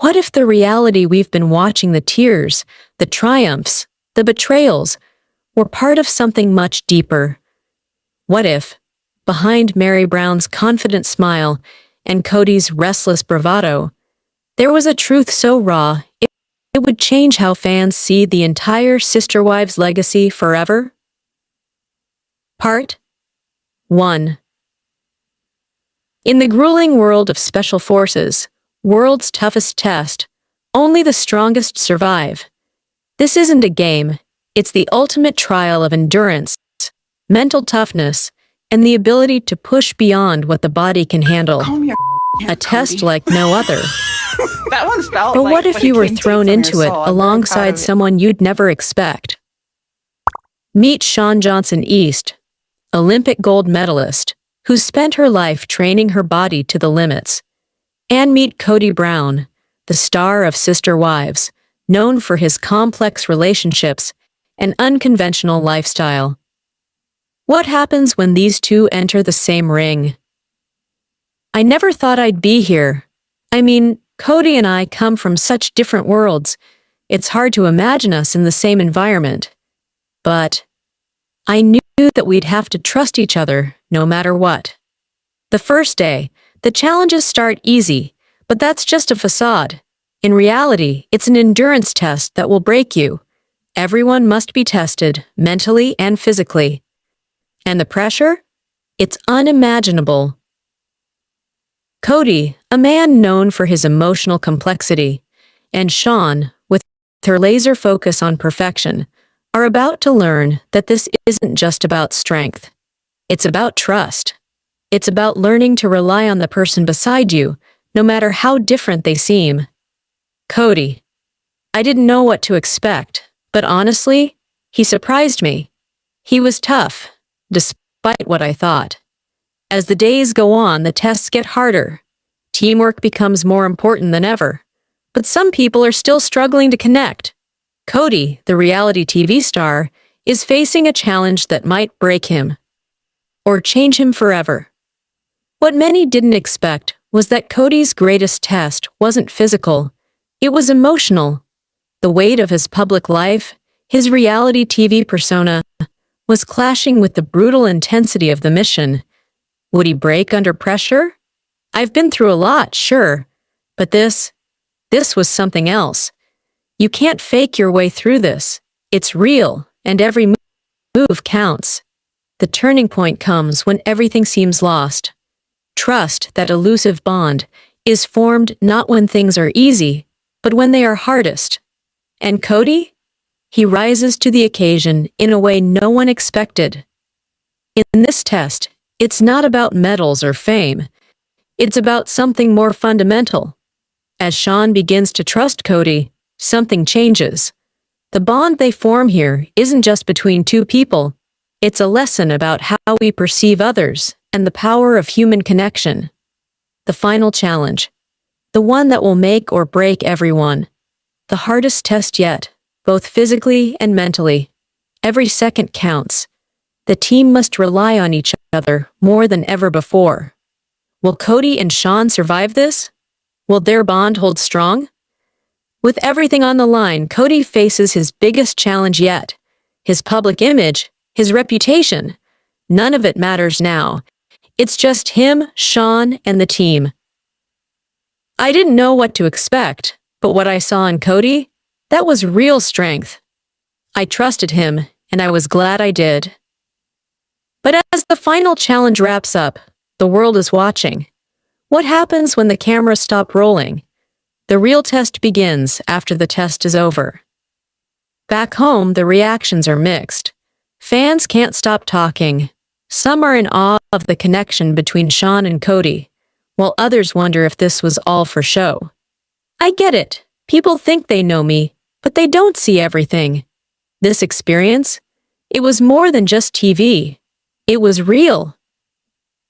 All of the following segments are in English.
What if the reality we've been watching, the tears, the triumphs, the betrayals, were part of something much deeper? What if, behind Meri Brown's confident smile and Kody's restless bravado, there was a truth so raw it would change how fans see the entire Sister Wives legacy forever? Part 1. In the grueling world of special forces, world's toughest test, only the strongest survive. This isn't a game, it's the ultimate trial of endurance, mental toughness, and the ability to push beyond what the body can handle. A test like no other. That one felt But like what if you were thrown into it alongside someone? someone you'd never expect? Meet Shawn Johnson East, Olympic gold medalist, who spent her life training her body to the limits. And meet Kody Brown, the star of Sister Wives, known for his complex relationships and unconventional lifestyle. What happens when these two enter the same ring? I never thought I'd be here. I mean, Kody and I come from such different worlds. It's hard to imagine us in the same environment. But I knew that we'd have to trust each other no matter what. The first day, the challenges start easy, but that's just a facade. In reality, it's an endurance test that will break you. Everyone must be tested, mentally and physically. And the pressure? It's unimaginable. Kody, a man known for his emotional complexity, and Shawn, with her laser focus on perfection, are about to learn that this isn't just about strength. It's about trust. It's about learning to rely on the person beside you, no matter how different they seem. Kody. I didn't know what to expect, but honestly, he surprised me. He was tough, despite what I thought. As the days go on, the tests get harder. Teamwork becomes more important than ever. But some people are still struggling to connect. Kody, the reality TV star, is facing a challenge that might break him or change him forever. What many didn't expect was that Kody's greatest test wasn't physical. It was emotional. The weight of his public life, his reality TV persona, was clashing with the brutal intensity of the mission. Would he break under pressure? I've been through a lot, sure, but this was something else. You can't fake your way through this. It's real, and every move counts. The turning point comes when everything seems lost. Trust, that elusive bond, is formed not when things are easy, but when they are hardest. And Kody? He rises to the occasion in a way no one expected. In this test, it's not about medals or fame. It's about something more fundamental. As Shawn begins to trust Kody, something changes. The bond they form here isn't just between two people. It's a lesson about how we perceive others and the power of human connection. The final challenge. The one that will make or break everyone. The hardest test yet, both physically and mentally. Every second counts. The team must rely on each other more than ever before. Will Kody and Shawn survive this? Will their bond hold strong? With everything on the line, Kody faces his biggest challenge yet. His public image, his reputation. None of it matters now. It's just him, Shawn, and the team. I didn't know what to expect, but what I saw in Kody, that was real strength. I trusted him, and I was glad I did. But as the final challenge wraps up, the world is watching. What happens when the cameras stop rolling? The real test begins after the test is over. Back home, the reactions are mixed. Fans can't stop talking. Some are in awe of the connection between Shawn and Kody, while others wonder if this was all for show. I get it. People think they know me, but they don't see everything. This experience, it was more than just TV. It was real,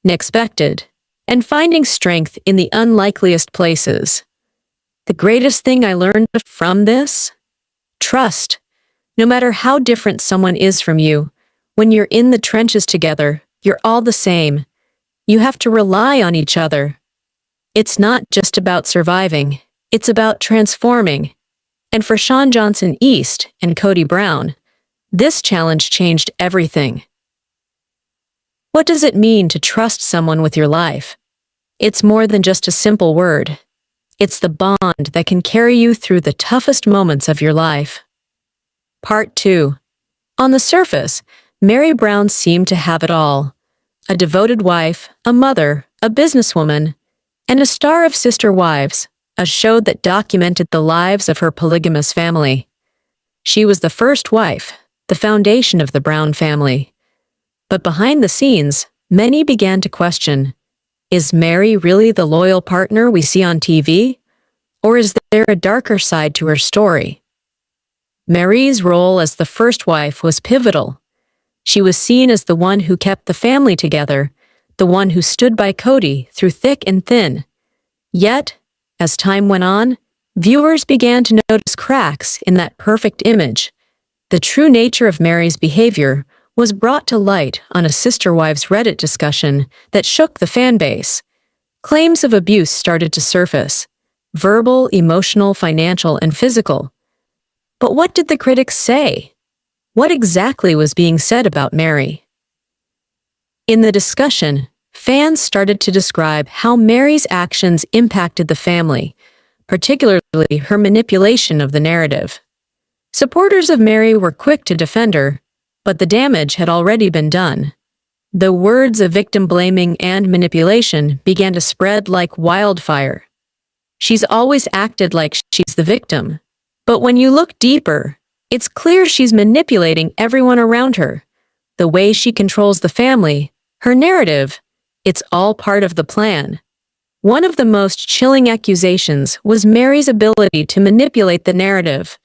unexpected, and finding strength in the unlikeliest places. The greatest thing I learned from this? Trust. No matter how different someone is from you, when you're in the trenches together, you're all the same. You have to rely on each other. It's not just about surviving. It's about transforming. And for Shawn Johnson East and Kody Brown, this challenge changed everything. What does it mean to trust someone with your life? It's more than just a simple word. It's the bond that can carry you through the toughest moments of your life. Part 2. On the surface, Meri Brown seemed to have it all. A devoted wife, a mother, a businesswoman, and a star of Sister Wives, a show that documented the lives of her polygamous family. She was the first wife, the foundation of the Brown family. But behind the scenes, many began to question, is Meri really the loyal partner we see on TV? Or is there a darker side to her story? Meri's role as the first wife was pivotal. She was seen as the one who kept the family together, the one who stood by Kody through thick and thin. Yet, as time went on, viewers began to notice cracks in that perfect image. The true nature of Meri's behavior was brought to light on a Sister Wives Reddit discussion that shook the fan base. Claims of abuse started to surface: verbal, emotional, financial, and physical. But what did the critics say? What exactly was being said about Meri? In the discussion, fans started to describe how Meri's actions impacted the family, particularly her manipulation of the narrative. Supporters of Meri were quick to defend her, but the damage had already been done. The words of victim blaming and manipulation began to spread like wildfire. She's always acted like she's the victim. But when you look deeper, it's clear she's manipulating everyone around her. The way she controls the family, her narrative, it's all part of the plan. One of the most chilling accusations was Meri's ability to manipulate the narrative.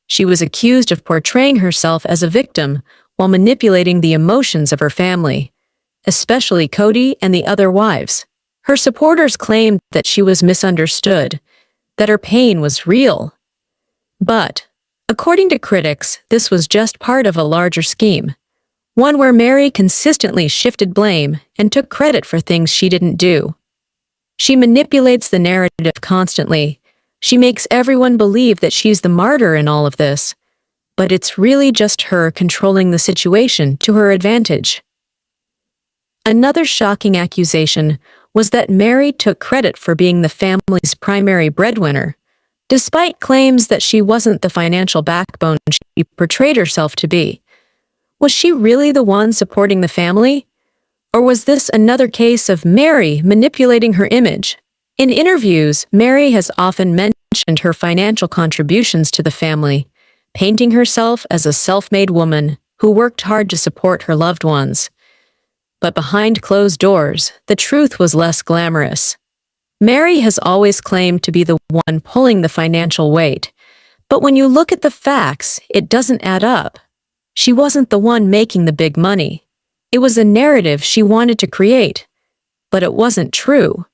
She was accused of portraying herself as a victim while manipulating the emotions of her family, especially Kody and the other wives. Her supporters claimed that she was misunderstood, that her pain was real. But, according to critics, this was just part of a larger scheme, one where Meri consistently shifted blame and took credit for things she didn't do. She manipulates the narrative constantly. She makes everyone believe that she's the martyr in all of this, but it's really just her controlling the situation to her advantage. Another shocking accusation was that Meri took credit for being the family's primary breadwinner, despite claims that she wasn't the financial backbone she portrayed herself to be. Was she really the one supporting the family? Or was this another case of Meri manipulating her image? In interviews, Meri has often mentioned her financial contributions to the family, painting herself as a self-made woman who worked hard to support her loved ones. But behind closed doors, the truth was less glamorous. Meri has always claimed to be the one pulling the financial weight, but when you look at the facts, it doesn't add up. She wasn't the one making the big money. It was a narrative she wanted to create, but it wasn't true.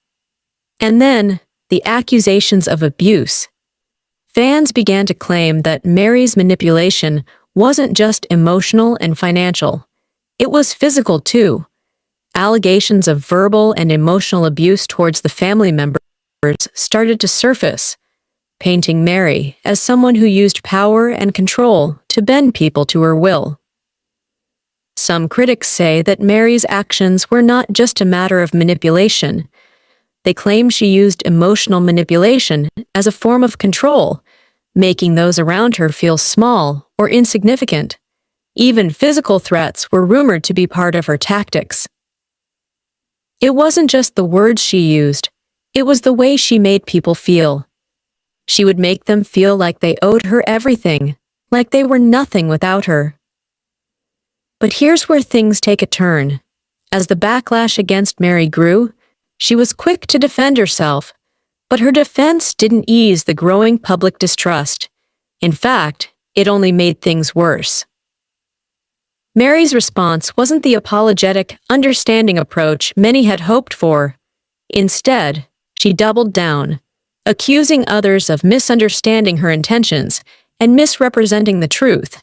And then, the accusations of abuse. Fans began to claim that Meri's manipulation wasn't just emotional and financial. It was physical too. Allegations of verbal and emotional abuse towards the family members started to surface, painting Meri as someone who used power and control to bend people to her will. Some critics say that Meri's actions were not just a matter of manipulation. They claim she used emotional manipulation as a form of control, making those around her feel small or insignificant. Even physical threats were rumored to be part of her tactics. It wasn't just the words she used, it was the way she made people feel. She would make them feel like they owed her everything, like they were nothing without her. But here's where things take a turn. As the backlash against Meri grew, she was quick to defend herself, but her defense didn't ease the growing public distrust. In fact, it only made things worse. Meri's response wasn't the apologetic, understanding approach many had hoped for. Instead, she doubled down, accusing others of misunderstanding her intentions and misrepresenting the truth.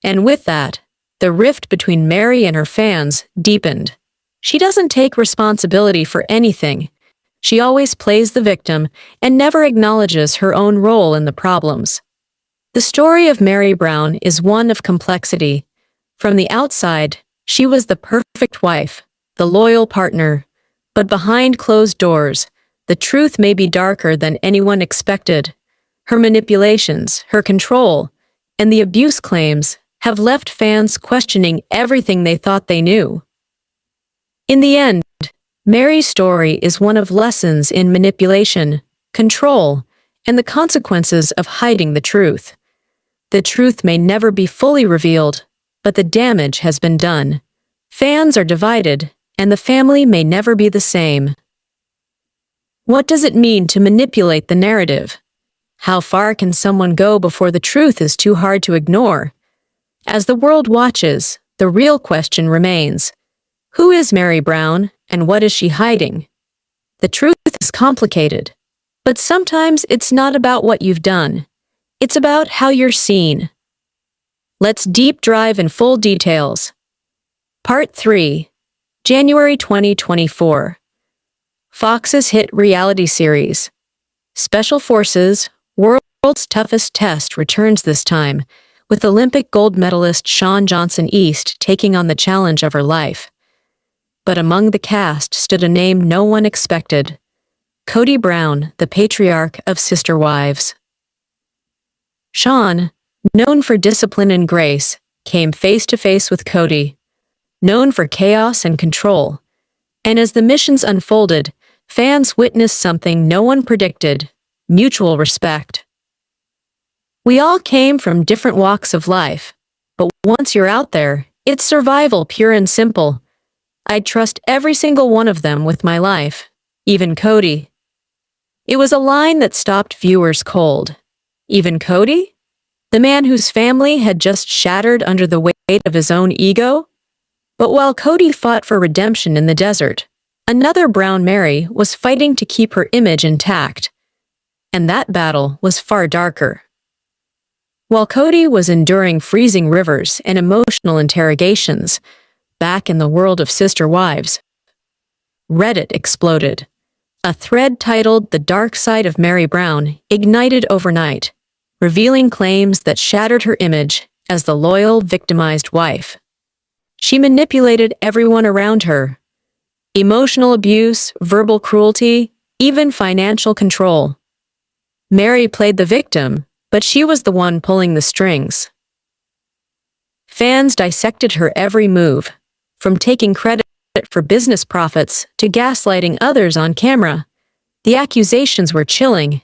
And with that, the rift between Meri and her fans deepened. She doesn't take responsibility for anything. She always plays the victim and never acknowledges her own role in the problems. The story of Meri Brown is one of complexity. From the outside, she was the perfect wife, the loyal partner. But behind closed doors, the truth may be darker than anyone expected. Her manipulations, her control, and the abuse claims have left fans questioning everything they thought they knew. In the end, Meri's story is one of lessons in manipulation, control, and the consequences of hiding the truth. The truth may never be fully revealed, but the damage has been done. Fans are divided, and the family may never be the same. What does it mean to manipulate the narrative? How far can someone go before the truth is too hard to ignore? As the world watches, the real question remains: who is Meri Brown, and what is she hiding? The truth is complicated, but sometimes it's not about what you've done. It's about how you're seen. Let's deep dive in full details. Part 3, January 2024. Fox's hit reality series, Special Forces, World's Toughest Test returns this time, with Olympic gold medalist Shawn Johnson East taking on the challenge of her life. But among the cast stood a name no one expected: Kody Brown, the patriarch of Sister Wives. Shawn, known for discipline and grace, came face to face with Kody, known for chaos and control. And as the missions unfolded, fans witnessed something no one predicted: mutual respect. We all came from different walks of life, but once you're out there, it's survival pure and simple. I'd trust every single one of them with my life, even Kody. It was a line that stopped viewers cold. Even Kody? The man whose family had just shattered under the weight of his own ego? But while Kody fought for redemption in the desert, another Brown Meri was fighting to keep her image intact. And that battle was far darker. While Kody was enduring freezing rivers and emotional interrogations, back in the world of Sister Wives, Reddit exploded. A thread titled "The Dark Side of Meri Brown" ignited overnight, revealing claims that shattered her image as the loyal, victimized wife. She manipulated everyone around her. Emotional abuse, verbal cruelty, even financial control. Meri played the victim, but she was the one pulling the strings. Fans dissected her every move, from taking credit for business profits to gaslighting others on camera. The accusations were chilling.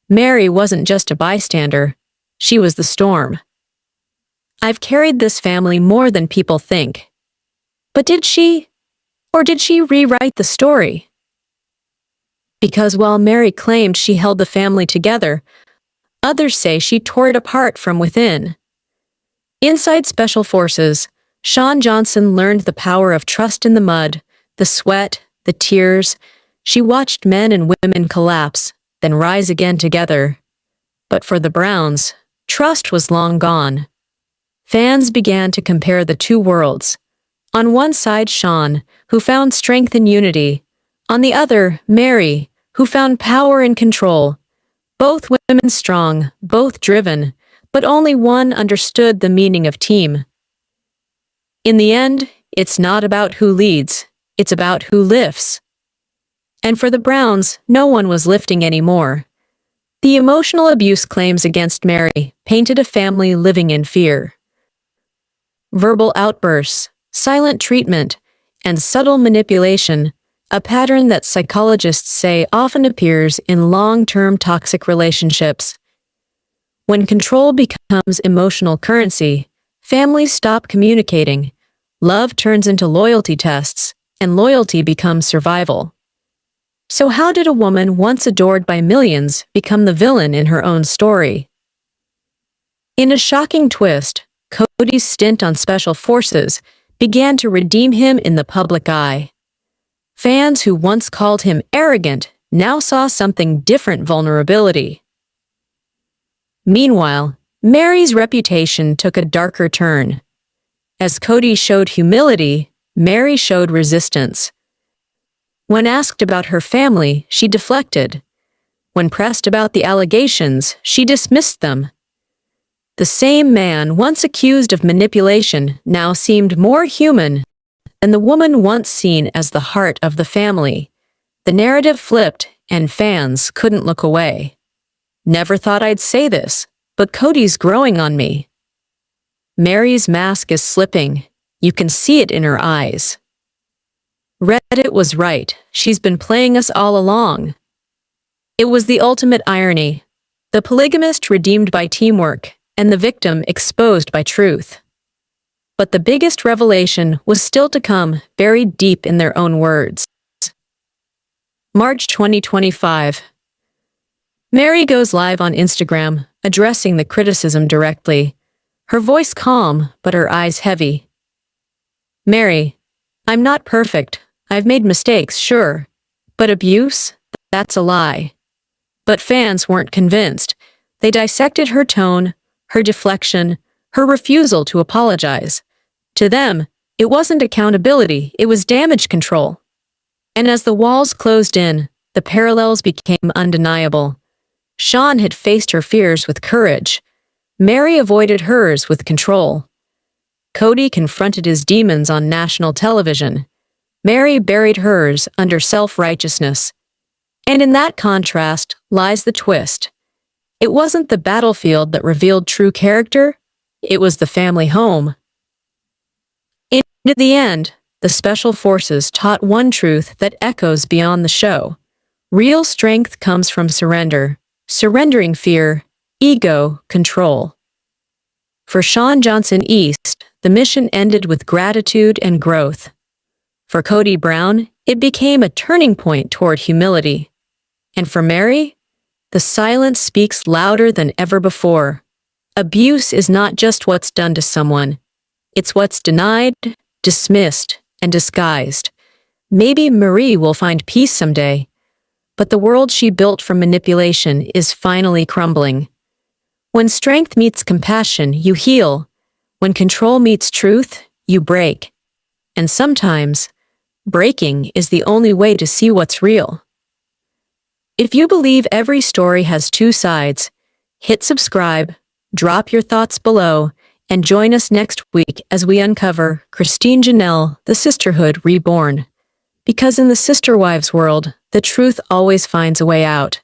Meri wasn't just a bystander, she was the storm. I've carried this family more than people think. But did she? Or did she rewrite the story? Because while Meri claimed she held the family together, others say she tore it apart from within. Inside Special Forces, Shawn Johnson learned the power of trust in the mud, the sweat, the tears. She watched men and women collapse, then rise again together. But for the Browns, trust was long gone. Fans began to compare the two worlds. On one side, Shawn, who found strength in unity. On the other, Meri, who found power in control. Both women strong, both driven, but only one understood the meaning of team. In the end, it's not about who leads, it's about who lifts. And for the Browns, no one was lifting anymore. The emotional abuse claims against Meri painted a family living in fear. Verbal outbursts, silent treatment, and subtle manipulation, a pattern that psychologists say often appears in long-term toxic relationships. When control becomes emotional currency, families stop communicating, love turns into loyalty tests, and loyalty becomes survival. So how did a woman once adored by millions become the villain in her own story? In a shocking twist, Kody's stint on Special Forces began to redeem him in the public eye. Fans who once called him arrogant now saw something different: vulnerability. Meanwhile, Meri's reputation took a darker turn. As Kody showed humility, Meri showed resistance. When asked about her family, she deflected. When pressed about the allegations, she dismissed them. The same man once accused of manipulation now seemed more human than the woman once seen as the heart of the family. The narrative flipped, and fans couldn't look away. Never thought I'd say this, but Kody's growing on me. Meri's mask is slipping. You can see it in her eyes. Reddit was right. She's been playing us all along. It was the ultimate irony. The polygamist redeemed by teamwork, and the victim exposed by truth. But the biggest revelation was still to come, buried deep in their own words. March 2025. Meri goes live on Instagram, addressing the criticism directly. Her voice calm, but her eyes heavy. Meri, I'm not perfect. I've made mistakes, sure. But abuse? That's a lie. But fans weren't convinced. They dissected her tone, her deflection, her refusal to apologize. To them, it wasn't accountability, it was damage control. And as the walls closed in, the parallels became undeniable. Shawn had faced her fears with courage. Meri avoided hers with control. Kody confronted his demons on national television. Meri buried hers under self-righteousness. And in that contrast lies the twist. It wasn't the battlefield that revealed true character, it was the family home. In the end, the special forces taught one truth that echoes beyond the show. Real strength comes from surrender, surrendering fear, ego, control. For Shawn Johnson East, the mission ended with gratitude and growth. For Kody Brown, it became a turning point toward humility. And for Meri, the silence speaks louder than ever before. Abuse is not just what's done to someone. It's what's denied, dismissed, and disguised. Maybe Meri will find peace someday, but the world she built from manipulation is finally crumbling. When strength meets compassion, you heal. When control meets truth, you break. And sometimes, breaking is the only way to see what's real. If you believe every story has two sides, hit subscribe, drop your thoughts below, and join us next week as we uncover Christine Janelle, the Sisterhood Reborn. Because in the sister wives world, the truth always finds a way out.